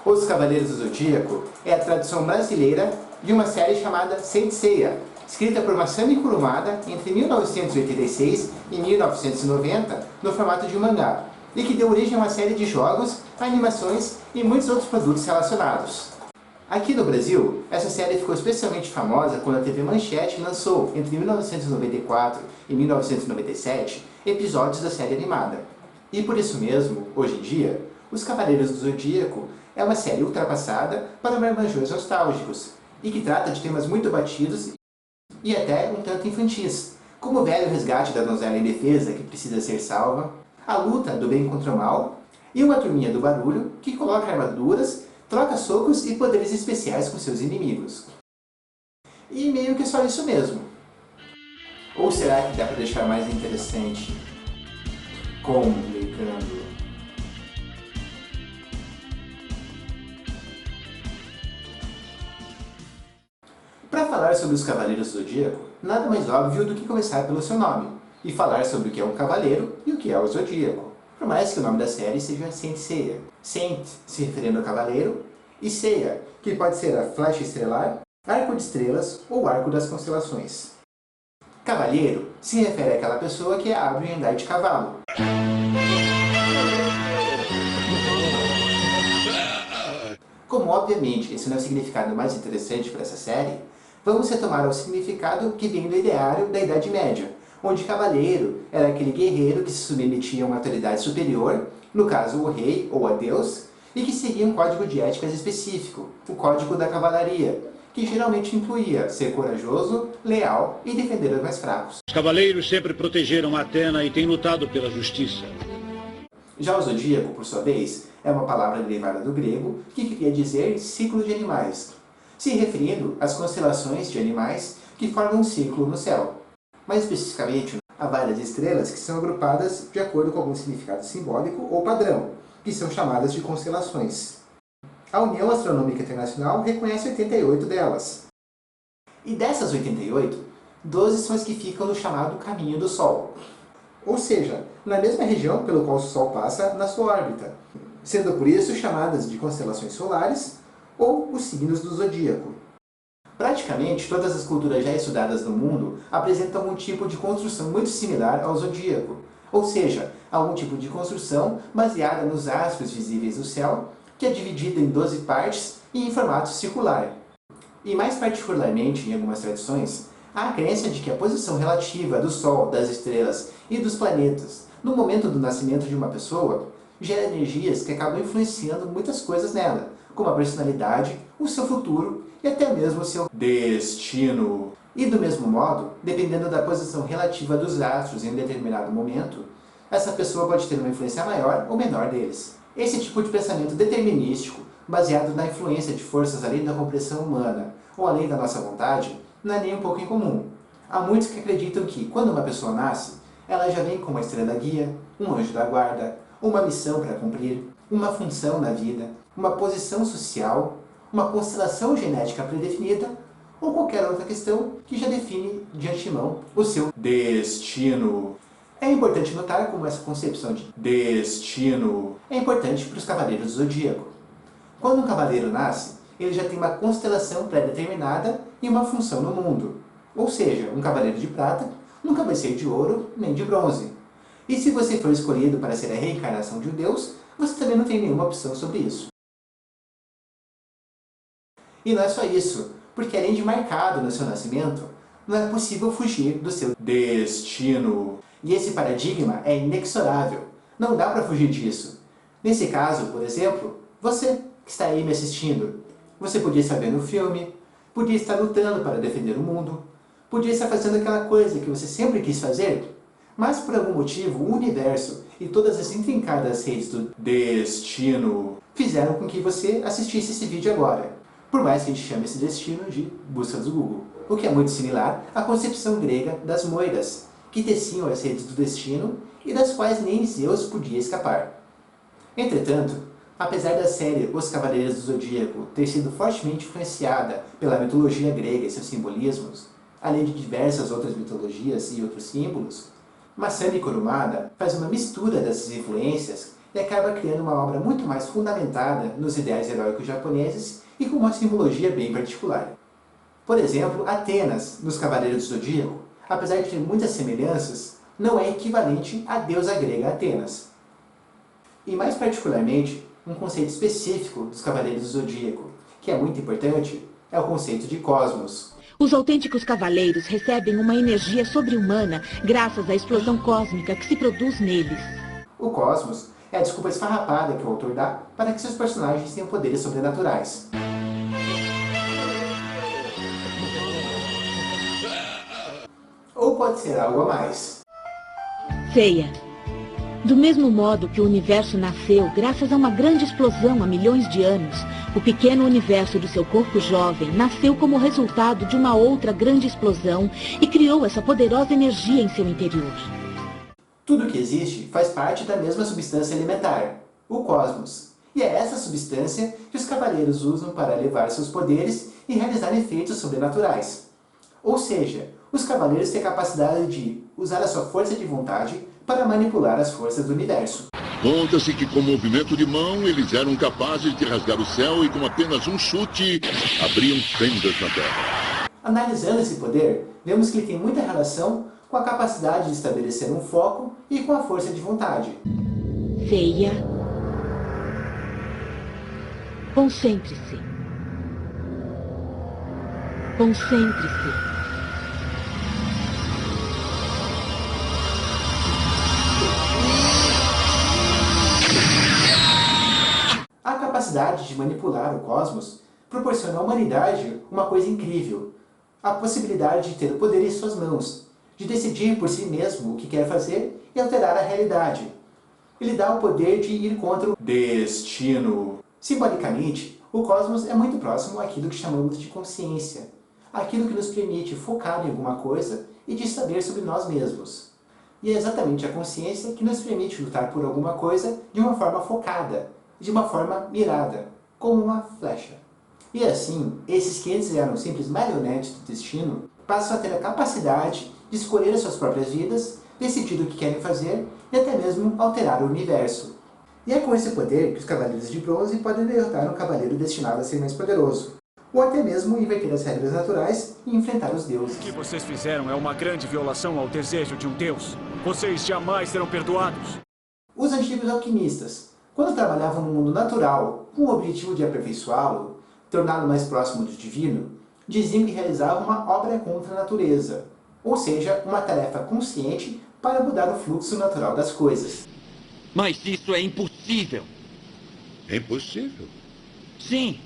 Os Cavaleiros do Zodíaco é a tradução brasileira de uma série chamada Saint Seiya, escrita por Masami Kurumada entre 1986 e 1990 no formato de um mangá, e que deu origem a uma série de jogos, animações e muitos outros produtos relacionados. Aqui no Brasil, essa série ficou especialmente famosa quando a TV Manchete lançou, entre 1994 e 1997, episódios da série animada. E por isso mesmo, hoje em dia, Os Cavaleiros do Zodíaco é uma série ultrapassada para marmanjões nostálgicos, e que trata de temas muito batidos e até um tanto infantis, como o velho resgate da donzela indefesa que precisa ser salva, a luta do bem contra o mal, e uma turminha do barulho que coloca armaduras, troca socos e poderes especiais com seus inimigos. E meio que só isso mesmo. Ou será que dá para deixar mais interessante? Complicando. Para falar sobre os Cavaleiros do Zodíaco, nada mais óbvio do que começar pelo seu nome, e falar sobre o que é um cavaleiro e o que é o Zodíaco. Por mais que o nome da série seja Saint Seiya. Saint se referindo ao cavaleiro, e Seiya, que pode ser a flecha estrelar, arco de estrelas ou arco das constelações. Cavaleiro se refere àquela pessoa que é hábil em andar de cavalo. Como obviamente esse não é o significado mais interessante para essa série, vamos retomar o significado que vem do ideário da Idade Média, onde cavaleiro era aquele guerreiro que se submetia a uma autoridade superior, no caso o rei ou a Deus, e que seguia um código de éticas específico, o Código da Cavalaria, que geralmente incluía ser corajoso, leal e defender os mais fracos. Os cavaleiros sempre protegeram Atena e têm lutado pela justiça. Já o zodíaco, por sua vez, é uma palavra derivada do grego que queria dizer ciclo de animais, se referindo às constelações de animais que formam um círculo no céu. Mais especificamente, há várias estrelas que são agrupadas de acordo com algum significado simbólico ou padrão, que são chamadas de constelações. A União Astronômica Internacional reconhece 88 delas. E dessas 88, 12 são as que ficam no chamado Caminho do Sol, ou seja, na mesma região pelo qual o Sol passa na sua órbita, sendo por isso chamadas de constelações solares ou os signos do zodíaco. Praticamente todas as culturas já estudadas no mundo apresentam um tipo de construção muito similar ao zodíaco, ou seja, algum tipo de construção baseada nos astros visíveis do céu, que é dividida em 12 partes e em formato circular. E mais particularmente, em algumas tradições, há a crença de que a posição relativa do Sol, das estrelas e dos planetas no momento do nascimento de uma pessoa gera energias que acabam influenciando muitas coisas nela, como a personalidade, o seu futuro e até mesmo o seu destino. E do mesmo modo, dependendo da posição relativa dos astros em um determinado momento, essa pessoa pode ter uma influência maior ou menor deles. Esse tipo de pensamento determinístico, baseado na influência de forças além da compreensão humana ou além da nossa vontade, não é nem um pouco incomum. Há muitos que acreditam que, quando uma pessoa nasce, ela já vem com uma estrela guia, um anjo da guarda, uma missão para cumprir, uma função na vida, uma posição social, uma constelação genética predefinida ou qualquer outra questão que já define de antemão o seu destino. É importante notar como essa concepção de destino é importante para os Cavaleiros do Zodíaco. Quando um cavaleiro nasce, ele já tem uma constelação pré-determinada e uma função no mundo. Ou seja, um cavaleiro de prata nunca vai ser de ouro nem de bronze. E se você for escolhido para ser a reencarnação de um deus, você também não tem nenhuma opção sobre isso. E não é só isso, porque além de marcado no seu nascimento, não é possível fugir do seu destino. E esse paradigma é inexorável, não dá para fugir disso. Nesse caso, por exemplo, você que está aí me assistindo, você podia estar vendo um filme, podia estar lutando para defender o mundo, podia estar fazendo aquela coisa que você sempre quis fazer, mas por algum motivo o universo e todas as intrincadas redes do destino fizeram com que você assistisse esse vídeo agora. Por mais que a gente chame esse destino de busca do Google, o que é muito similar à concepção grega das moiras, que teciam as redes do destino e das quais nem Zeus podia escapar. Entretanto, apesar da série Os Cavaleiros do Zodíaco ter sido fortemente influenciada pela mitologia grega e seus simbolismos, além de diversas outras mitologias e outros símbolos, Masami Kurumada faz uma mistura dessas influências e acaba criando uma obra muito mais fundamentada nos ideais heróicos japoneses e com uma simbologia bem particular. Por exemplo, Atenas, nos Cavaleiros do Zodíaco, apesar de ter muitas semelhanças, não é equivalente à deusa grega Atenas. E mais particularmente, um conceito específico dos Cavaleiros do Zodíaco, que é muito importante, é o conceito de cosmos. Os autênticos cavaleiros recebem uma energia sobre-humana graças à explosão cósmica que se produz neles. O cosmos é a desculpa esfarrapada que o autor dá para que seus personagens tenham poderes sobrenaturais. Ou pode ser algo a mais. Seiya. Do mesmo modo que o universo nasceu graças a uma grande explosão há milhões de anos, o pequeno universo do seu corpo jovem nasceu como resultado de uma outra grande explosão e criou essa poderosa energia em seu interior. Tudo que existe faz parte da mesma substância elementar, o cosmos. E é essa substância que os cavaleiros usam para elevar seus poderes e realizar efeitos sobrenaturais. Ou seja, os cavaleiros têm a capacidade de usar a sua força de vontade para manipular as forças do universo. Conta-se que com movimento de mão eles eram capazes de rasgar o céu e com apenas um chute abriam fendas na terra. Analisando esse poder, vemos que ele tem muita relação com a capacidade de estabelecer um foco e com a força de vontade. Seiya. Concentre-se. Concentre-se. A capacidade de manipular o cosmos proporciona à humanidade uma coisa incrível: a possibilidade de ter o poder em suas mãos, de decidir por si mesmo o que quer fazer e alterar a realidade. Ele dá o poder de ir contra o destino. Simbolicamente, o cosmos é muito próximo àquilo que chamamos de consciência, aquilo que nos permite focar em alguma coisa e de saber sobre nós mesmos. E é exatamente a consciência que nos permite lutar por alguma coisa de uma forma focada, de uma forma mirada, como uma flecha. E assim, esses que antes eram simples marionetes do destino, passam a ter a capacidade de escolher as suas próprias vidas, decidir o que querem fazer e até mesmo alterar o universo. E é com esse poder que os Cavaleiros de Bronze podem derrotar um cavaleiro destinado a ser mais poderoso, ou até mesmo inverter as regras naturais e enfrentar os deuses. O que vocês fizeram é uma grande violação ao desejo de um deus. Vocês jamais serão perdoados. Os antigos alquimistas, quando trabalhavam no mundo natural com o objetivo de aperfeiçoá-lo, torná-lo mais próximo do divino, diziam que realizavam uma obra contra a natureza, ou seja, uma tarefa consciente para mudar o fluxo natural das coisas. Mas isso é impossível. É impossível? Sim.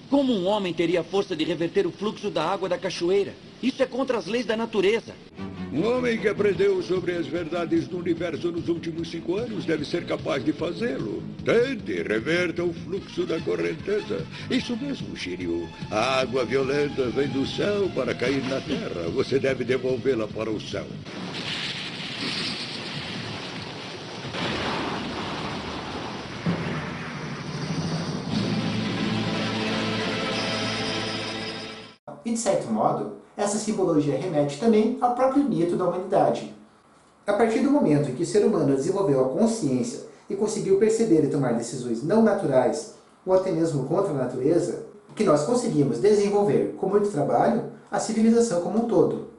Como um homem teria a força de reverter o fluxo da água da cachoeira? Isso é contra as leis da natureza. Um homem que aprendeu sobre as verdades do universo nos últimos 5 anos deve ser capaz de fazê-lo. Tente, reverta o fluxo da correnteza. Isso mesmo, Shiryu. A água violenta vem do céu para cair na terra. Você deve devolvê-la para o céu. E de certo modo, essa simbologia remete também ao próprio mito da humanidade. A partir do momento em que o ser humano desenvolveu a consciência e conseguiu perceber e tomar decisões não naturais, ou até mesmo contra a natureza, que nós conseguimos desenvolver com muito trabalho a civilização como um todo.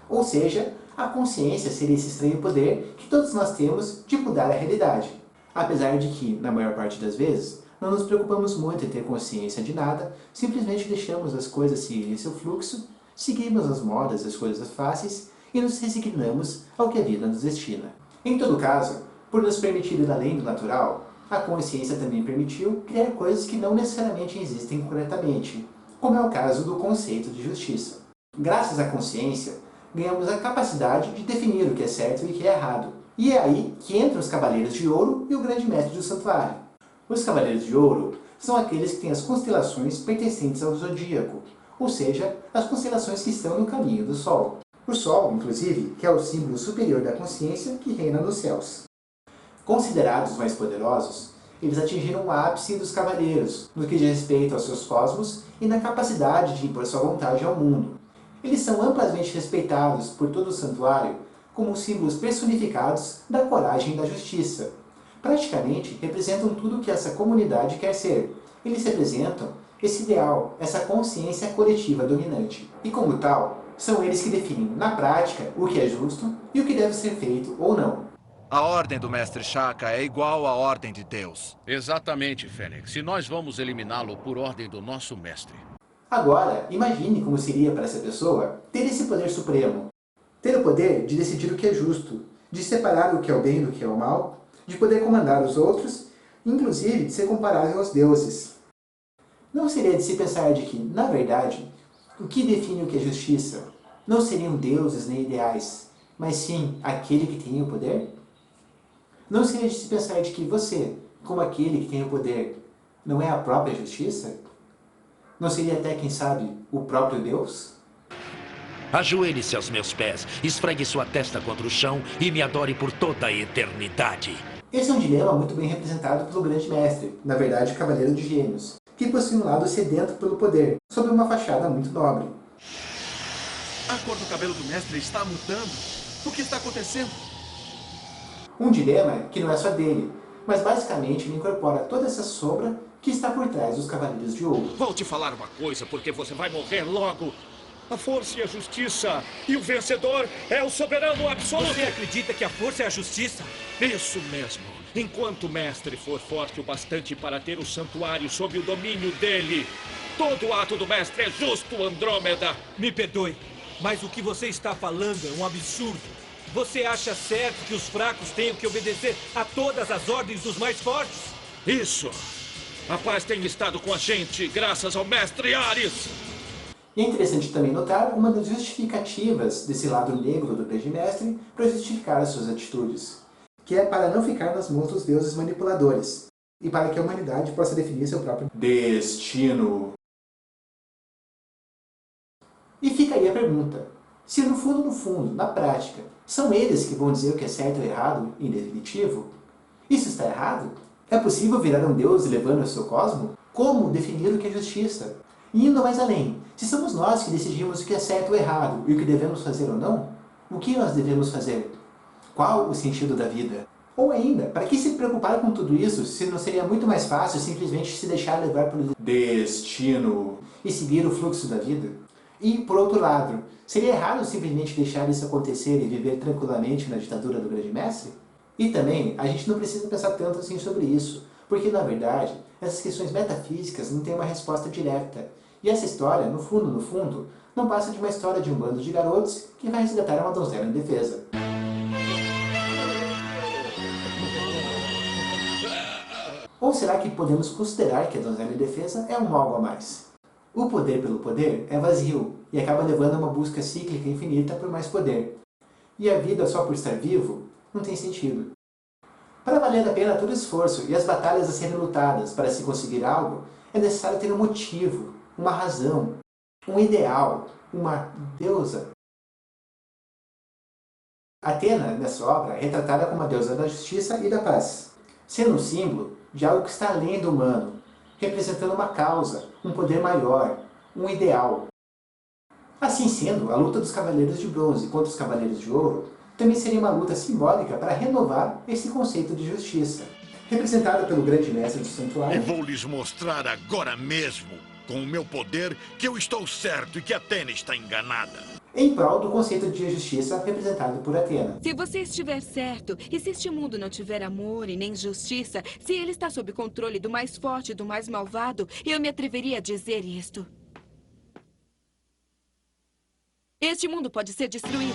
Ou seja, a consciência seria esse estranho poder que todos nós temos de mudar a realidade. Apesar de que, na maior parte das vezes, não nos preocupamos muito em ter consciência de nada, simplesmente deixamos as coisas seguirem seu fluxo, seguimos as modas, as coisas fáceis e nos resignamos ao que a vida nos destina. Em todo caso, por nos permitir ir além do natural, a consciência também permitiu criar coisas que não necessariamente existem corretamente, como é o caso do conceito de justiça. Graças à consciência, ganhamos a capacidade de definir o que é certo e o que é errado. E é aí que entram os Cavaleiros de Ouro e o Grande Mestre do Santuário. Os Cavaleiros de Ouro são aqueles que têm as constelações pertencentes ao Zodíaco, ou seja, as constelações que estão no caminho do Sol. O Sol, inclusive, que é o símbolo superior da consciência que reina nos céus. Considerados os mais poderosos, eles atingiram o ápice dos Cavaleiros, no que diz respeito aos seus cosmos e na capacidade de impor sua vontade ao mundo. Eles são amplamente respeitados por todo o santuário como símbolos personificados da coragem e da justiça, praticamente representam tudo o que essa comunidade quer ser. Eles representam esse ideal, essa consciência coletiva dominante. E como tal, são eles que definem, na prática, o que é justo e o que deve ser feito ou não. A ordem do Mestre Shaka é igual à ordem de Deus. Exatamente, Fênix. E nós vamos eliminá-lo por ordem do nosso mestre. Agora, imagine como seria para essa pessoa ter esse poder supremo. Ter o poder de decidir o que é justo, de separar o que é o bem do que é o mal, de poder comandar os outros, inclusive de ser comparável aos deuses. Não seria de se pensar de que, na verdade, o que define o que é justiça não seriam deuses nem ideais, mas sim aquele que tem o poder? Não seria de se pensar de que você, como aquele que tem o poder, não é a própria justiça? Não seria até, quem sabe, o próprio Deus? Ajoelhe-se aos meus pés, esfregue sua testa contra o chão e me adore por toda a eternidade. Esse é um dilema muito bem representado pelo Grande Mestre, na verdade, Cavaleiro de Gêmeos, que possui um lado sedento pelo poder, sob uma fachada muito nobre. A cor do cabelo do mestre está mudando. O que está acontecendo? Um dilema que não é só dele, mas basicamente ele incorpora toda essa sombra que está por trás dos Cavaleiros de Ouro. Vou te falar uma coisa, porque você vai morrer logo. A força e a justiça. E o vencedor é o soberano absoluto. Você acredita que a força é a justiça? Isso mesmo. Enquanto o mestre for forte o bastante para ter o santuário sob o domínio dele, todo ato do mestre é justo, Andrômeda. Me perdoe, mas o que você está falando é um absurdo. Você acha certo que os fracos tenham que obedecer a todas as ordens dos mais fortes? Isso. A paz tem estado com a gente, graças ao mestre Ares. E é interessante também notar uma das justificativas desse lado negro do Grande Mestre para justificar as suas atitudes, que é para não ficar nas mãos dos deuses manipuladores, e para que a humanidade possa definir seu próprio destino. E fica aí a pergunta, se no fundo, na prática, são eles que vão dizer o que é certo ou errado, em definitivo? Isso está errado? É possível virar um deus elevando o seu cosmo? Como definir o que é justiça? E indo mais além, se somos nós que decidimos o que é certo ou errado e o que devemos fazer ou não, o que nós devemos fazer? Qual o sentido da vida? Ou ainda, para que se preocupar com tudo isso, se não seria muito mais fácil simplesmente se deixar levar pelo destino e seguir o fluxo da vida? E, por outro lado, seria errado simplesmente deixar isso acontecer e viver tranquilamente na ditadura do Grande Mestre? E também, a gente não precisa pensar tanto assim sobre isso, porque, na verdade, essas questões metafísicas não têm uma resposta direta. E essa história, no fundo, não passa de uma história de um bando de garotos que vai resgatar uma donzela indefesa. Ou será que podemos considerar que a donzela indefesa é um algo a mais? O poder pelo poder é vazio e acaba levando a uma busca cíclica infinita por mais poder. E a vida só por estar vivo não tem sentido. Para valer a pena todo esforço e as batalhas a serem lutadas para se conseguir algo, é necessário ter um motivo, uma razão, um ideal, uma deusa. Atena, nessa obra, é retratada como a deusa da justiça e da paz, sendo um símbolo de algo que está além do humano, representando uma causa, um poder maior, um ideal. Assim sendo, a luta dos Cavaleiros de Bronze contra os Cavaleiros de Ouro também seria uma luta simbólica para renovar esse conceito de justiça, representada pelo Grande Mestre do Santuário. E vou lhes mostrar agora mesmo, com o meu poder, que eu estou certo e que Atena está enganada. Em prol do conceito de justiça representado por Atena. Se você estiver certo, e se este mundo não tiver amor e nem justiça, se ele está sob controle do mais forte e do mais malvado, eu me atreveria a dizer isto. Este mundo pode ser destruído.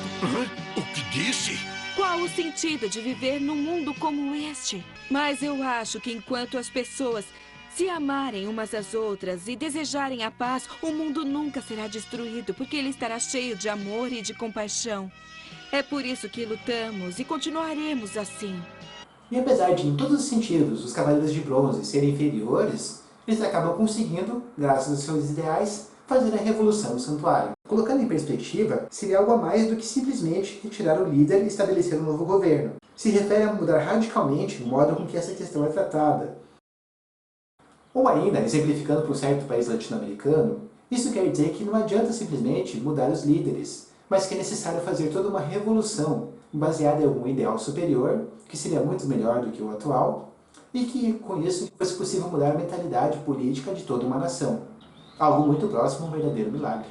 O que disse? Qual o sentido de viver num mundo como este? Mas eu acho que enquanto as pessoas se amarem umas às outras e desejarem a paz, o mundo nunca será destruído, porque ele estará cheio de amor e de compaixão. É por isso que lutamos e continuaremos assim. E apesar de, em todos os sentidos, os Cavaleiros de Bronze serem inferiores, eles acabam conseguindo, graças aos seus ideais, fazer a revolução do santuário. Colocando em perspectiva, seria algo a mais do que simplesmente retirar o líder e estabelecer um novo governo. Se refere a mudar radicalmente o modo com que essa questão é tratada. Ou ainda, exemplificando para um certo país latino-americano, isso quer dizer que não adianta simplesmente mudar os líderes, mas que é necessário fazer toda uma revolução baseada em algum ideal superior, que seria muito melhor do que o atual, e que, com isso, fosse possível mudar a mentalidade política de toda uma nação. Algo muito próximo a um verdadeiro milagre.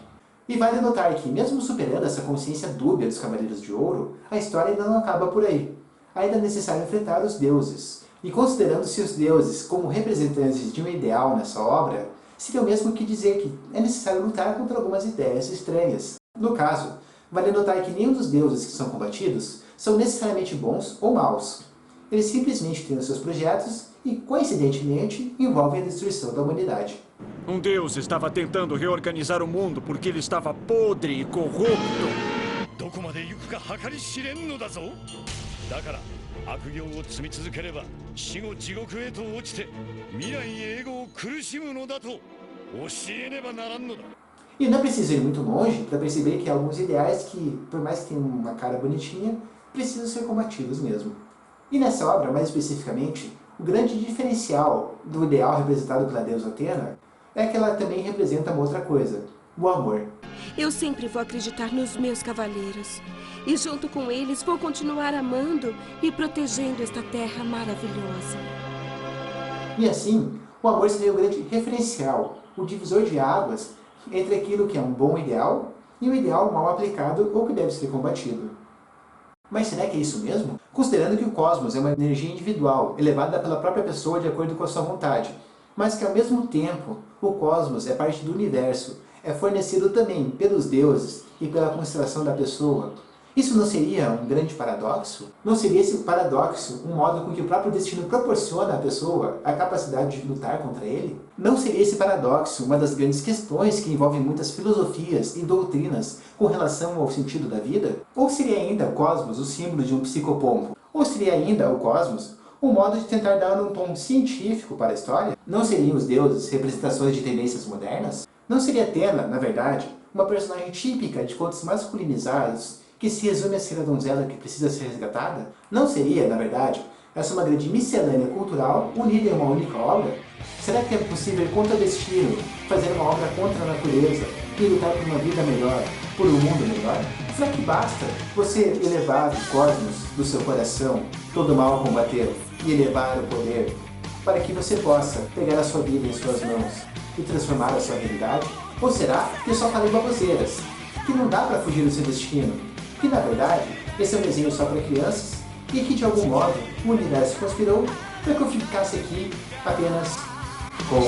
E vale notar que, mesmo superando essa consciência dúbia dos Cavaleiros de Ouro, a história ainda não acaba por aí. Ainda é necessário enfrentar os deuses. E considerando-se os deuses como representantes de um ideal nessa obra, seria o mesmo que dizer que é necessário lutar contra algumas ideias estranhas. No caso, vale notar que nenhum dos deuses que são combatidos são necessariamente bons ou maus. Eles simplesmente têm os seus projetos e, coincidentemente, envolvem a destruição da humanidade. Um deus estava tentando reorganizar o mundo porque ele estava podre e corrupto. E não precisa ir muito longe para perceber que há alguns ideais que, por mais que tenham uma cara bonitinha, precisam ser combatidos mesmo. E nessa obra, mais especificamente, o grande diferencial do ideal representado pela deusa Atena é que ela também representa uma outra coisa, o amor. Eu sempre vou acreditar nos meus cavaleiros. E junto com eles vou continuar amando e protegendo esta terra maravilhosa. E assim, o amor seria o grande referencial, o divisor de águas entre aquilo que é um bom ideal e um ideal mal aplicado ou que deve ser combatido. Mas será que é isso mesmo? Considerando que o cosmos é uma energia individual, elevada pela própria pessoa de acordo com a sua vontade, mas que ao mesmo tempo o cosmos é parte do universo, é fornecido também pelos deuses e pela constelação da pessoa. Isso não seria um grande paradoxo? Não seria esse paradoxo um modo com que o próprio destino proporciona à pessoa a capacidade de lutar contra ele? Não seria esse paradoxo uma das grandes questões que envolvem muitas filosofias e doutrinas com relação ao sentido da vida? Ou seria ainda o cosmos o símbolo de um psicopompo? Ou seria ainda o cosmos um modo de tentar dar um tom científico para a história? Não seriam os deuses representações de tendências modernas? Não seria Atena, na verdade, uma personagem típica de contos masculinizados que se resume a ser a donzela que precisa ser resgatada? Não seria, na verdade, essa uma grande miscelânea cultural unida em uma única obra? Será que é possível ir contra o destino, fazer uma obra contra a natureza e lutar por uma vida melhor, por um mundo melhor? Será que basta você elevar o cosmos do seu coração, todo mal a combater, e elevar o poder, para que você possa pegar a sua vida em suas mãos e transformar a sua realidade? Ou será que eu só falei baboseiras, que não dá para fugir do seu destino? Que, na verdade, esse é um desenho só para crianças e que, de algum modo, o universo conspirou para que eu ficasse aqui apenas com...